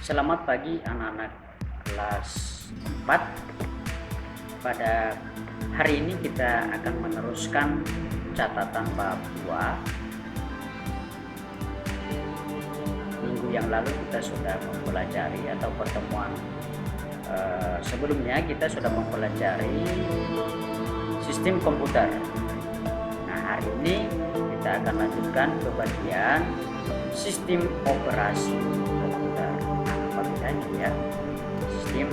Selamat pagi anak-anak kelas 4. Pada hari ini kita akan meneruskan catatan bab 2. Minggu yang lalu kita sudah mempelajari atau pertemuan sebelumnya kita sudah mempelajari sistem komputer. Nah, hari ini kita akan lanjutkan ke bagian sistem operasi komputer. Apa bedanya ya? Sistem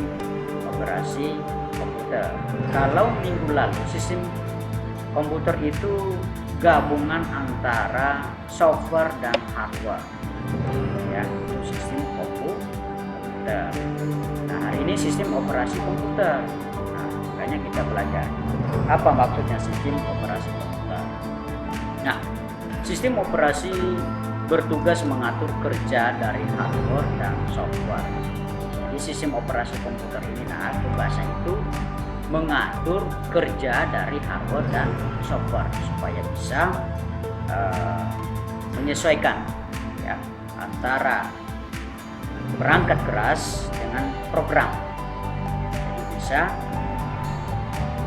operasi komputer. Kalau minggu lalu sistem komputer itu gabungan antara software dan hardware, ya, itu sistem komputer. Nah, hari ini sistem operasi komputer. Nah, makanya kita belajar apa maksudnya sistem operasi komputer. Nah, sistem operasi bertugas mengatur kerja dari hardware dan software. Jadi sistem operasi komputer ini, nah, tugasnya itu mengatur kerja dari hardware dan software supaya bisa menyesuaikan, ya, antara perangkat keras dengan program. Jadi bisa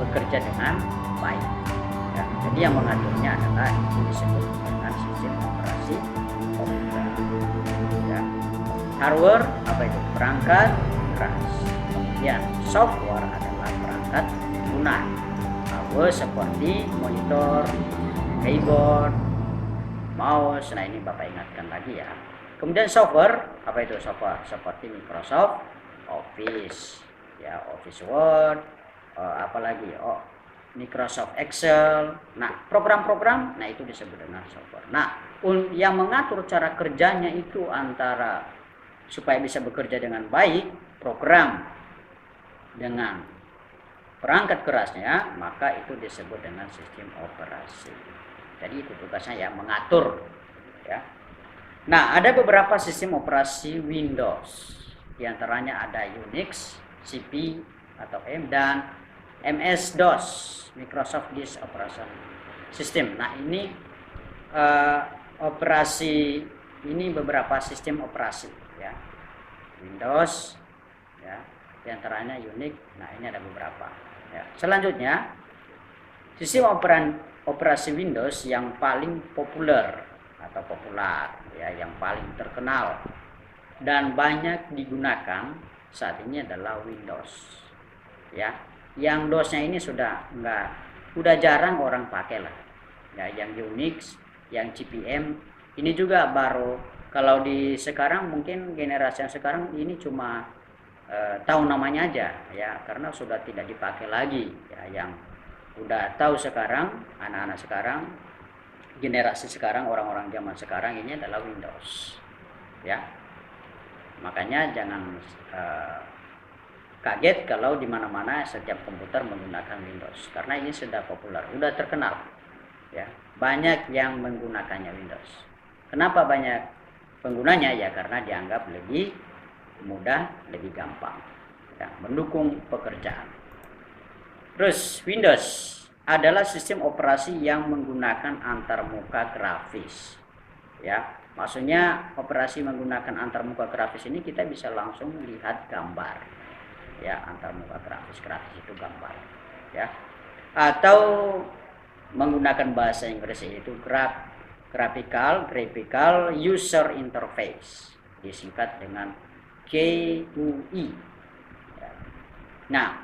bekerja dengan baik. Ya, jadi yang mengaturnya adalah itu disebut dengan sistem operasi komputer. Ya. Hardware apa itu? Perangkat keras. Kemudian software adalah perangkat lunak. Hardware seperti monitor, keyboard, mouse. Nah, ini Bapak ingatkan lagi ya. Kemudian software apa itu? Software seperti Microsoft Office, ya, Office Word, apalagi Microsoft Excel. Nah, program-program, nah itu disebut dengan software. Nah, yang mengatur cara kerjanya itu antara supaya bisa bekerja dengan baik program dengan perangkat kerasnya, maka itu disebut dengan sistem operasi. Jadi itu tugasnya, ya, mengatur, ya. Nah, ada beberapa sistem operasi Windows. Di antaranya ada Unix, CP atau M, dan MS-DOS, Microsoft Disk Operation System. Nah, ini operasi ini beberapa sistem operasi, ya. Windows, ya, di antaranya Unix. Nah, ini ada beberapa, ya. Selanjutnya, sistem operasi Windows yang paling populer, ya, yang paling terkenal dan banyak digunakan saat ini adalah Windows, ya. Yang DOS-nya ini udah jarang orang pakai lah, ya. Yang Unix, yang CPM ini juga baru, kalau di sekarang mungkin generasi yang sekarang ini cuma tahu namanya aja, ya, karena sudah tidak dipakai lagi, ya. Yang udah tahu sekarang anak-anak sekarang, generasi sekarang, orang-orang zaman sekarang ini adalah Windows, ya. Makanya jangan kaget kalau di mana-mana setiap komputer menggunakan Windows, karena ini sudah populer, sudah terkenal, ya. Banyak yang menggunakannya Windows. Kenapa banyak penggunanya? Ya karena dianggap lebih mudah, lebih gampang, ya, mendukung pekerjaan. Terus Windows adalah sistem operasi yang menggunakan antarmuka grafis, ya. Maksudnya operasi menggunakan antarmuka grafis ini kita bisa langsung lihat gambar, ya. Antarmuka grafis itu gambar, ya. Atau menggunakan bahasa Inggris itu graphical user interface, disingkat dengan GUI. Nah,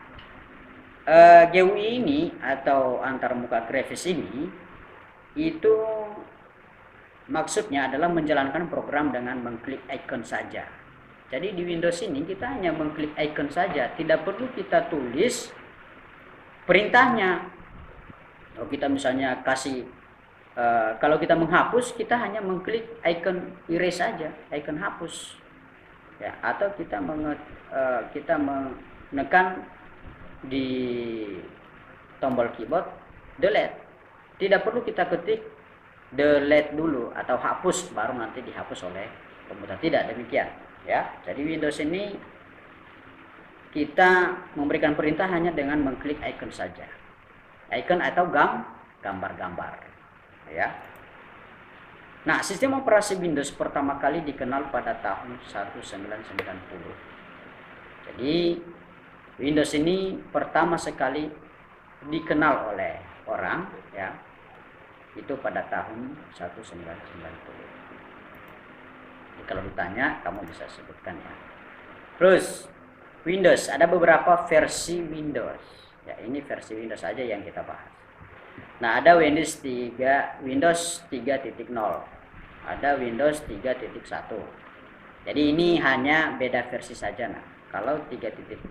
GUI ini atau antarmuka grafis ini itu maksudnya adalah menjalankan program dengan mengklik icon saja. Jadi di Windows ini kita hanya mengklik icon saja, tidak perlu kita tulis perintahnya. Kalau kita misalnya kalau kita menghapus, kita hanya mengklik icon erase saja, icon hapus, ya. Atau kita menekan di tombol keyboard delete, tidak perlu kita ketik delete dulu atau hapus baru nanti dihapus oleh komputer, tidak demikian, ya. Jadi Windows ini kita memberikan perintah hanya dengan mengklik icon saja, icon atau gambar-gambar, ya. Nah, sistem operasi Windows pertama kali dikenal pada tahun 1990. Jadi Windows ini pertama sekali dikenal oleh orang ya, itu pada tahun 1990. Jadi kalau ditanya kamu bisa sebutkan ya. Terus Windows, ada beberapa versi Windows. Ya, ini versi Windows aja yang kita bahas. Nah, ada Windows 3.0, ada Windows 3.1. Jadi ini hanya beda versi saja. Nah, kalau 3.0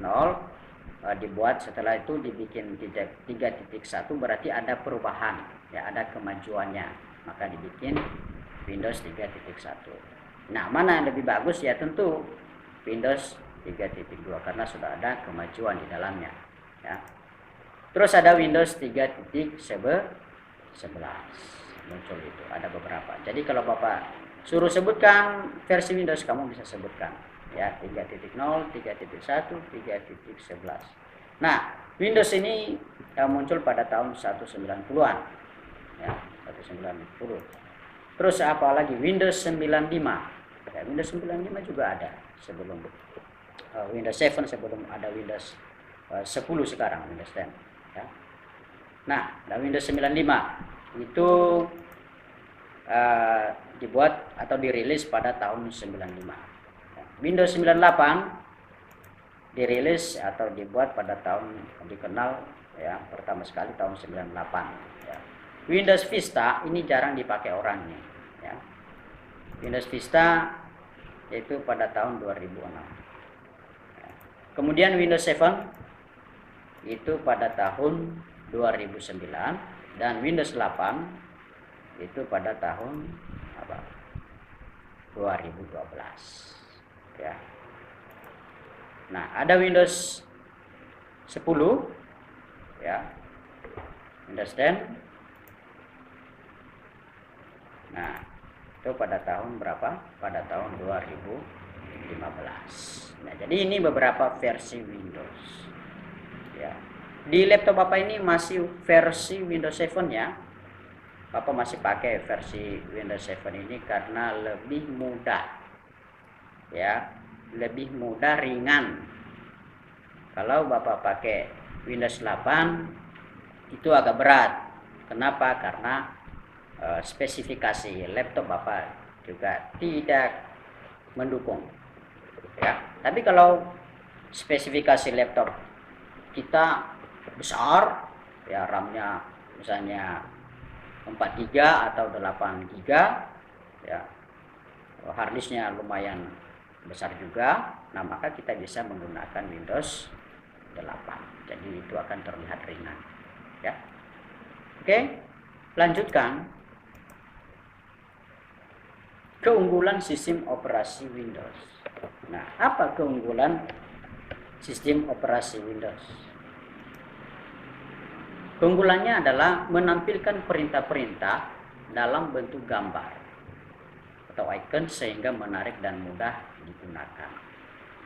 dibuat, setelah itu dibikin 3.1 berarti ada perubahan, ya ada kemajuannya, maka dibikin Windows 3.1. Nah, mana yang lebih bagus? Ya tentu Windows 3.2 karena sudah ada kemajuan di dalamnya ya. Terus ada Windows 3.11 muncul, itu ada beberapa. Jadi kalau Bapak suruh sebutkan versi Windows, kamu bisa sebutkan ya, 3.0, 3.1, 3.11. Nah, Windows ini muncul pada tahun 1990-an ya, 1990. Terus apa lagi? Windows 95 ya, Windows 95 juga ada sebelum Windows 7, sebelum ada Windows 10 sekarang, Windows 10 ya. Nah, Windows 95 itu dibuat atau dirilis pada tahun 95. Windows 98 dirilis atau dibuat pada tahun dikenal ya pertama sekali tahun 98 ya. Windows Vista ini jarang dipakai orang nih ya. Windows Vista yaitu pada tahun 2006 ya. Kemudian Windows 7 itu pada tahun 2009 dan Windows 8 itu pada tahun 2012 ya. Nah, ada Windows 10 ya, Windows 10. Nah, itu pada tahun berapa? Pada tahun 2015. Nah, jadi ini beberapa versi Windows ya. Di laptop Bapak ini masih versi Windows 7 ya. Bapak masih pakai versi Windows 7 ini karena lebih mudah ya, lebih mudah, ringan. Kalau Bapak pakai Windows 8 itu agak berat. Kenapa? Karena spesifikasi laptop Bapak juga tidak mendukung ya. Tapi kalau spesifikasi laptop kita besar ya, RAM-nya misalnya 4 GB atau 8 GB ya, harddisknya lumayan besar juga, nah maka kita bisa menggunakan Windows 8. Jadi itu akan terlihat ringan ya. Oke, lanjutkan. Keunggulan sistem operasi Windows. Nah, apa keunggulan sistem operasi Windows? Keunggulannya adalah menampilkan perintah-perintah dalam bentuk gambar atau icon sehingga menarik dan mudah digunakan.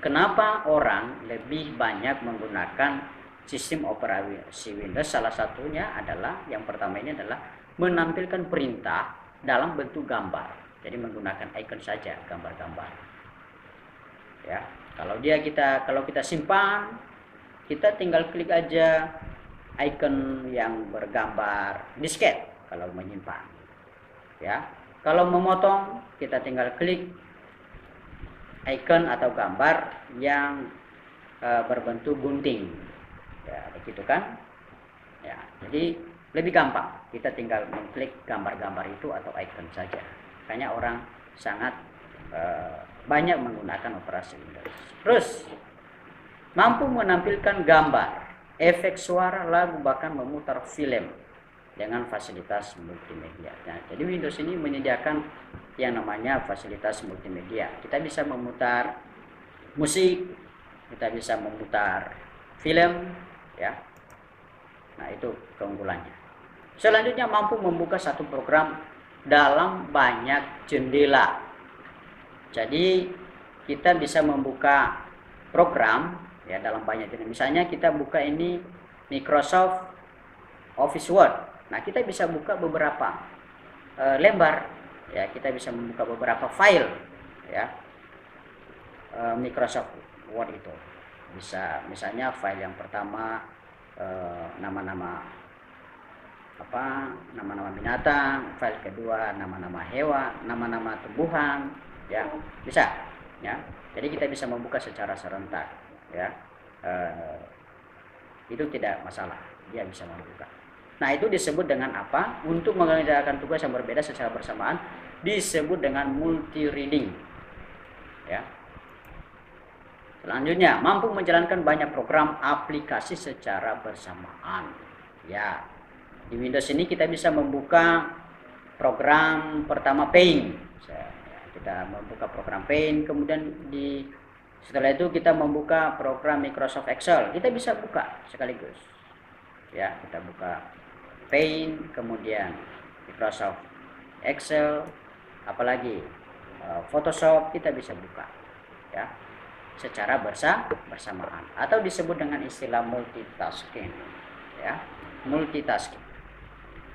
Kenapa orang lebih banyak menggunakan sistem operasi Windows? Salah satunya adalah, yang pertama ini adalah menampilkan perintah dalam bentuk gambar. Jadi menggunakan icon saja, gambar-gambar. Ya, kalau kita simpan, kita tinggal klik aja icon yang bergambar disket kalau menyimpan. Ya, kalau memotong kita tinggal klik icon atau gambar yang berbentuk gunting. Ya, begitu kan? Ya, jadi lebih gampang. Kita tinggal mengklik gambar-gambar itu atau icon saja. Makanya orang sangat banyak menggunakan operasi Windows. Terus mampu menampilkan gambar, efek suara, lagu, bahkan memutar film dengan fasilitas multimedia. Nah, jadi Windows ini menyediakan yang namanya fasilitas multimedia. Kita bisa memutar musik, kita bisa memutar film, ya. Nah, itu keunggulannya. Selanjutnya mampu membuka satu program dalam banyak jendela. Jadi kita bisa membuka program ya dalam banyak jendela. Misalnya kita buka ini Microsoft Office Word. Nah, kita bisa buka beberapa lembar ya kita bisa membuka beberapa file ya Microsoft Word itu. Bisa misalnya file yang pertama nama-nama nama-nama binatang, file kedua nama-nama hewan, nama-nama tumbuhan, ya bisa ya. Jadi kita bisa membuka secara serentak ya. Itu tidak masalah, dia bisa membuka. Nah, itu disebut dengan apa? Untuk mengerjakan tugas yang berbeda secara bersamaan disebut dengan multi reading ya. Selanjutnya, mampu menjalankan banyak program aplikasi secara bersamaan ya. Di Windows ini kita bisa membuka program pertama Paint. Kita membuka program Paint, kemudian setelah itu kita membuka program Microsoft Excel. Kita bisa buka sekaligus. Ya, kita buka Paint, kemudian Microsoft Excel, apalagi Photoshop kita bisa buka. Ya, secara bersamaan atau disebut dengan istilah multitasking. Ya, multitasking.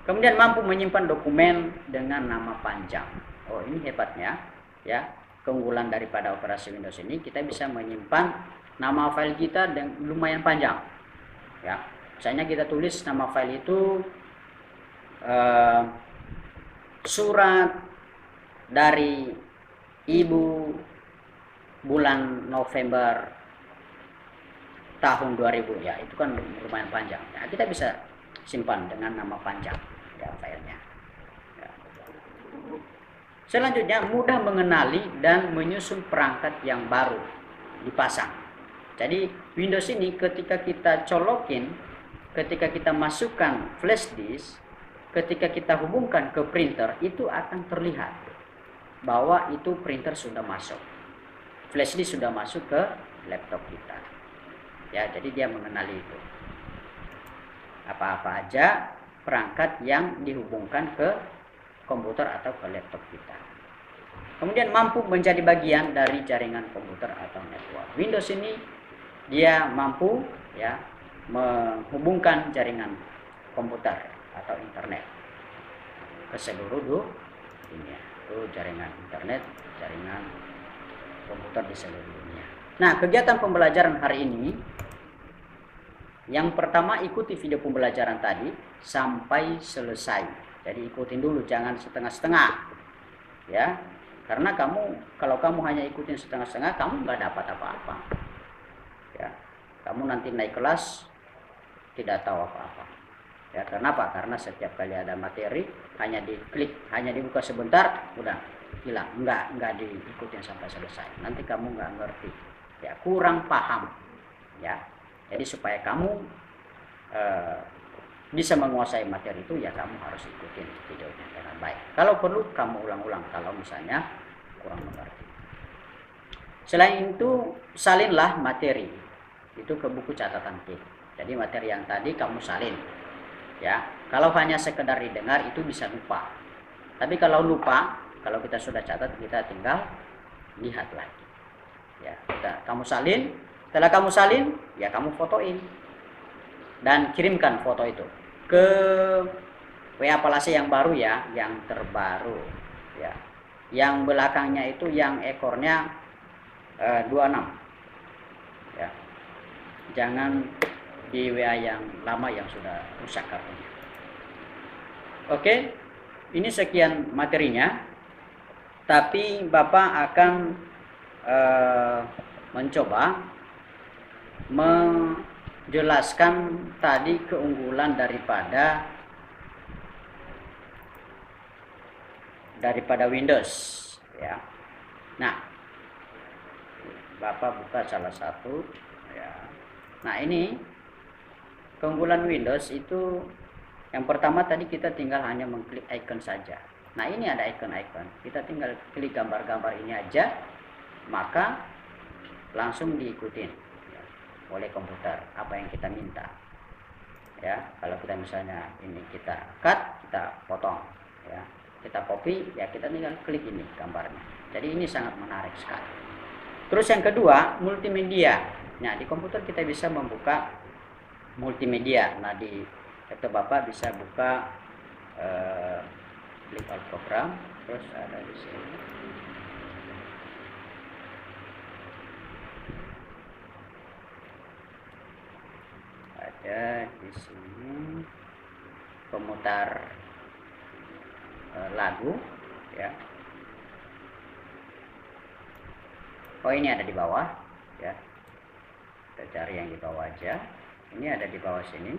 Kemudian mampu menyimpan dokumen dengan nama panjang. Oh, ini hebatnya ya. Keunggulan daripada operasi Windows ini, kita bisa menyimpan nama file kita dengan lumayan panjang. Ya, misalnya kita tulis nama file itu surat dari ibu bulan November tahun 2000 ya, itu kan lumayan panjang. Ya, kita bisa simpan dengan nama panjang ya filenya. Ya. Selanjutnya, mudah mengenali dan menyusun perangkat yang baru dipasang. Jadi Windows ini ketika kita colokin, ketika kita masukkan flash disk, ketika kita hubungkan ke printer, itu akan terlihat bahwa itu printer sudah masuk, flash disk sudah masuk ke laptop kita. Ya, jadi dia mengenali itu. Apa-apa aja perangkat yang dihubungkan ke komputer atau ke laptop kita. Kemudian mampu menjadi bagian dari jaringan komputer atau network. Windows ini dia mampu ya menghubungkan jaringan komputer atau internet ke seluruh dunia. Itu jaringan internet, jaringan komputer di seluruh dunia. Nah, kegiatan pembelajaran hari ini, yang pertama, ikuti video pembelajaran tadi sampai selesai. Jadi ikutin dulu, jangan setengah-setengah. Ya, karena kalau kamu hanya ikutin setengah-setengah, kamu nggak dapat apa-apa. Ya, kamu nanti naik kelas tidak tahu apa-apa. Ya, kenapa? Karena setiap kali ada materi hanya diklik, hanya dibuka sebentar, udah hilang. Nggak diikutin sampai selesai. Nanti kamu nggak ngerti. Ya, kurang paham. Ya. Jadi supaya kamu bisa menguasai materi itu, ya kamu harus ikutin videonya dengan baik. Kalau perlu kamu ulang-ulang kalau misalnya kurang mengerti. Selain itu, salinlah materi itu ke buku catatan kita. Jadi materi yang tadi kamu salin. Ya, kalau hanya sekedar didengar itu bisa lupa. Tapi kalau lupa, kalau kita sudah catat, kita tinggal lihat lagi. Ya, kamu salin. Setelah kamu salin, ya kamu fotoin dan kirimkan foto itu ke WA Palase yang baru ya, yang terbaru ya. Yang belakangnya itu yang ekornya 26 ya. Jangan di WA yang lama yang sudah rusak kartunya. Oke, ini sekian materinya. Tapi Bapak akan mencoba menjelaskan tadi keunggulan daripada Windows ya. Nah, Bapak buka salah satu ya. Nah, ini keunggulan Windows itu yang pertama tadi kita tinggal hanya mengklik icon saja. Nah, ini ada icon-icon. Kita tinggal klik gambar-gambar ini aja, maka langsung diikutin oleh komputer apa yang kita minta. Ya, kalau kita misalnya ini kita cut, kita potong, ya, kita copy, ya kita tinggal klik ini gambarnya. Jadi ini sangat menarik sekali. Terus yang kedua, multimedia. Nah, di komputer kita bisa membuka multimedia. Nah, di laptop Bapak bisa buka klik all program, terus ada di sini. Ada di sini pemutar lagu ya. Oh, ini ada di bawah ya. Kita cari yang di bawah aja. Ini ada di bawah sini.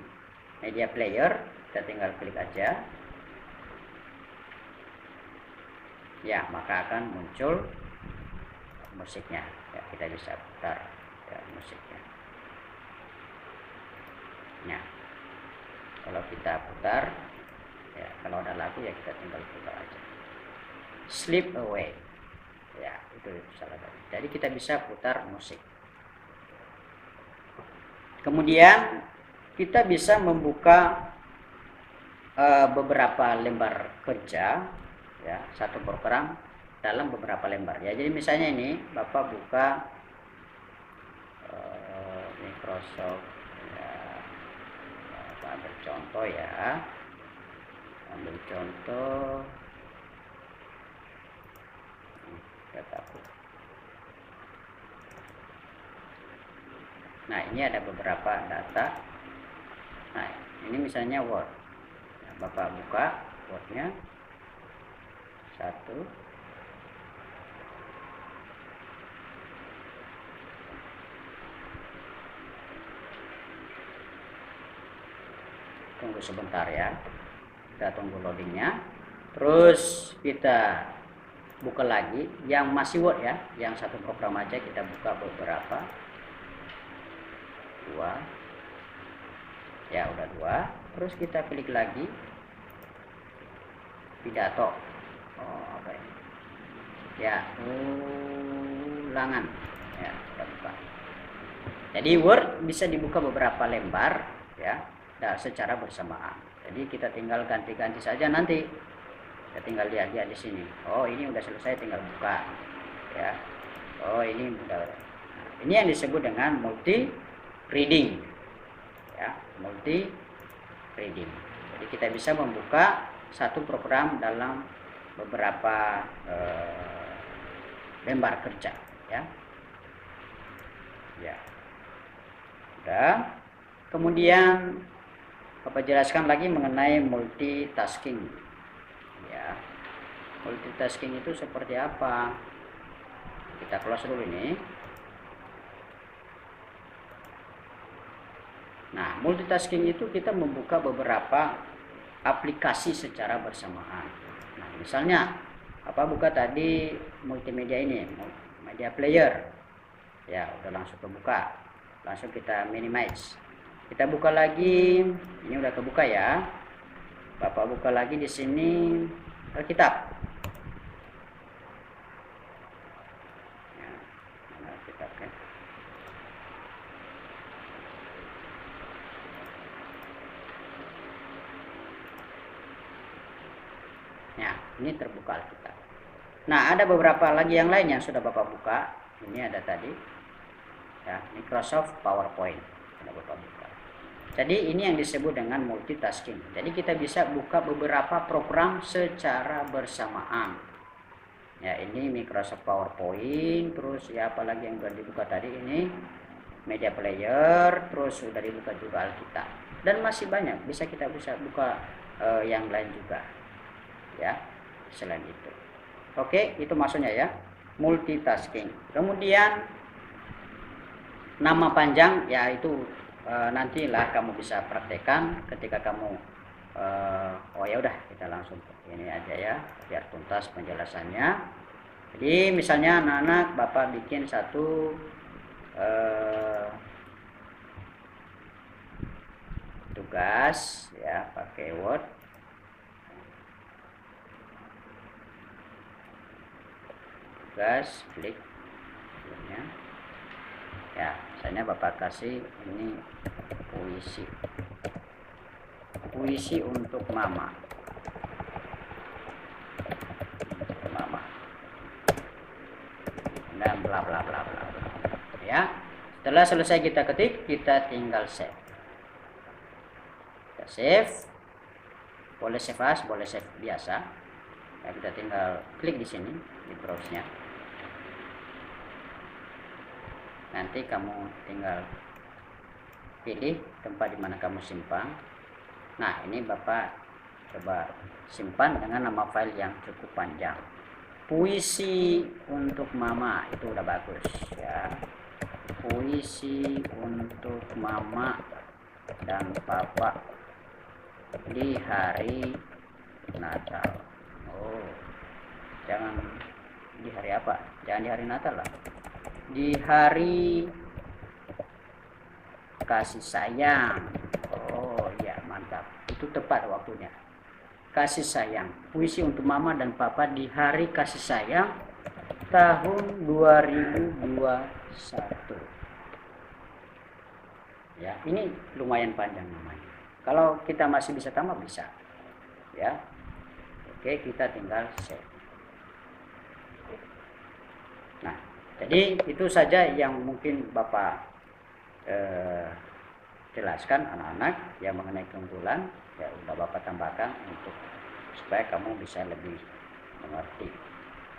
Media player, kita tinggal klik aja. Ya, maka akan muncul musiknya. Ya, kita bisa putar ya musiknya. Nah, kalau kita putar ya, kalau ada lagu ya kita tinggal putar aja. Slip Away ya, itu salah satu. Jadi kita bisa putar musik. Kemudian kita bisa membuka beberapa lembar kerja ya, satu program dalam beberapa lembar ya. Jadi misalnya ini Bapak buka Microsoft ya, Bapak ambil contoh ya, ambil contoh dataku. Nah, ini ada beberapa data. Nah, ini misalnya Word. Nah, Bapak buka Word-nya. Satu. Tunggu sebentar ya. Kita tunggu loadingnya. Terus kita buka lagi yang masih Word ya, yang satu program aja kita buka beberapa. Dua ya, udah dua. Terus kita klik lagi pidato. Oh, apa ini ya, ulangan ya, kita buka. Jadi Word bisa dibuka beberapa lembar ya, secara bersamaan. Jadi kita tinggal ganti-ganti saja nanti. Kita tinggal lihat di sini. Oh, ini udah selesai, tinggal buka ya. Oh, ini udah. Nah, ini yang disebut dengan multi reading ya, multi reading. Jadi kita bisa membuka satu program dalam beberapa lembar kerja ya. Ya. Udah. Kemudian Bapak jelaskan lagi mengenai multitasking. Ya, multitasking itu seperti apa? Kita close dulu ini. Nah, multitasking itu kita membuka beberapa aplikasi secara bersamaan. Nah, misalnya apa, buka tadi multimedia ini, media player. Ya, udah langsung kebuka. Langsung kita minimize. Kita buka lagi, ini udah kebuka ya. Bapak buka lagi di sini Alkitab. Ya, Alkitab kan. Ya, ini terbuka Alkitab. Nah, ada beberapa lagi yang lain yang sudah Bapak buka. Ini ada tadi ya, Microsoft PowerPoint. Sudah Bapak buka. Jadi ini yang disebut dengan multitasking. Jadi kita bisa buka beberapa program secara bersamaan. Ya, ini Microsoft PowerPoint, terus ya apalagi yang sudah dibuka tadi, ini media player, terus sudah dibuka juga Alkitab. Dan masih banyak, bisa buka yang lain juga. Ya, selain itu. Oke, itu maksudnya ya, multitasking. Kemudian nama panjang ya, itu nantilah kamu bisa praktekkan ketika kamu oh ya udah, kita langsung ini aja ya biar tuntas penjelasannya. Jadi misalnya anak-anak Bapak bikin satu tugas ya pakai Word. Tugas, klik ya, misalnya Bapak kasih ini puisi untuk mama dan bla bla bla bla ya. Setelah selesai kita ketik, kita tinggal save. Kita save, boleh save as, boleh save biasa Ya, kita tinggal klik di sini di browse-nya. Nanti kamu tinggal pilih tempat di mana kamu simpan. Nah, ini Bapak coba simpan dengan nama file yang cukup panjang. Puisi untuk Mama, itu udah bagus ya. Puisi untuk Mama dan Papa di hari Natal. Oh, jangan di hari apa? Jangan di hari Natal lah. Di hari kasih sayang. Oh ya, mantap. Itu tepat waktunya. Kasih sayang. Puisi untuk Mama dan Papa di hari kasih sayang tahun 2021. Ya, ini lumayan panjang namanya. Kalau kita masih bisa tambah, bisa. Ya. Oke, kita tinggal save. Nah, jadi itu saja yang mungkin Bapak jelaskan anak-anak yang mengenai keunggulan. Ya, udah Bapak tambahkan untuk supaya kamu bisa lebih mengerti.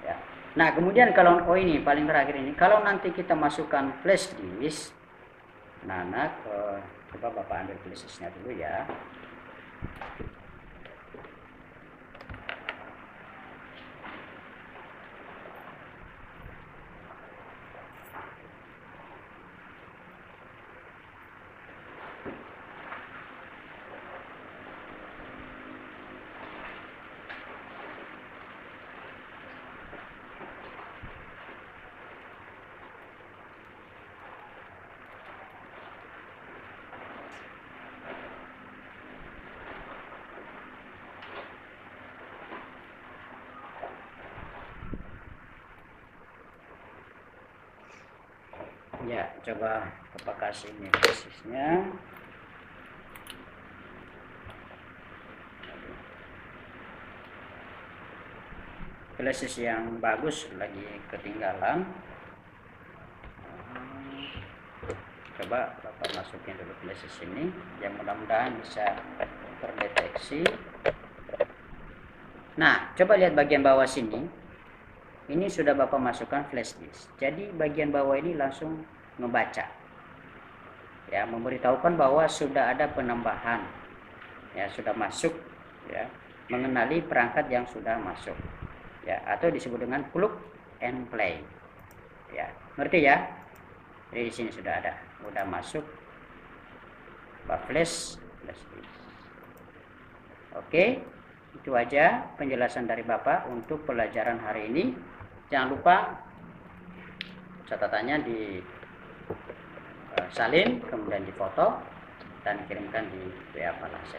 Ya. Nah, kemudian kalau ini paling terakhir ini, kalau nanti kita masukkan flash disk, anak-anak coba Bapak ambil flash disknya dulu ya. Ya, coba Bapak kasih ini persisnya. Flash yang bagus lagi ketinggalan. Coba Bapak masukin dulu flash ini, yang mudah-mudahan bisa terdeteksi. Nah, coba lihat bagian bawah sini. Ini sudah Bapak masukkan flash disk. Jadi bagian bawah ini langsung membaca. Ya, memberitahukan bahwa sudah ada penambahan. Ya, sudah masuk ya, mengenali perangkat yang sudah masuk. Ya, atau disebut dengan plug and play. Ya, ngerti ya? Jadi di sini sudah ada, sudah masuk flash disk. Oke, itu aja penjelasan dari Bapak untuk pelajaran hari ini. Jangan lupa catatannya di salin, kemudian difoto dan kirimkan di WA Palase.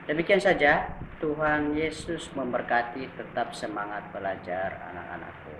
Demikian saja. Tuhan Yesus memberkati. Tetap semangat belajar anak-anakku.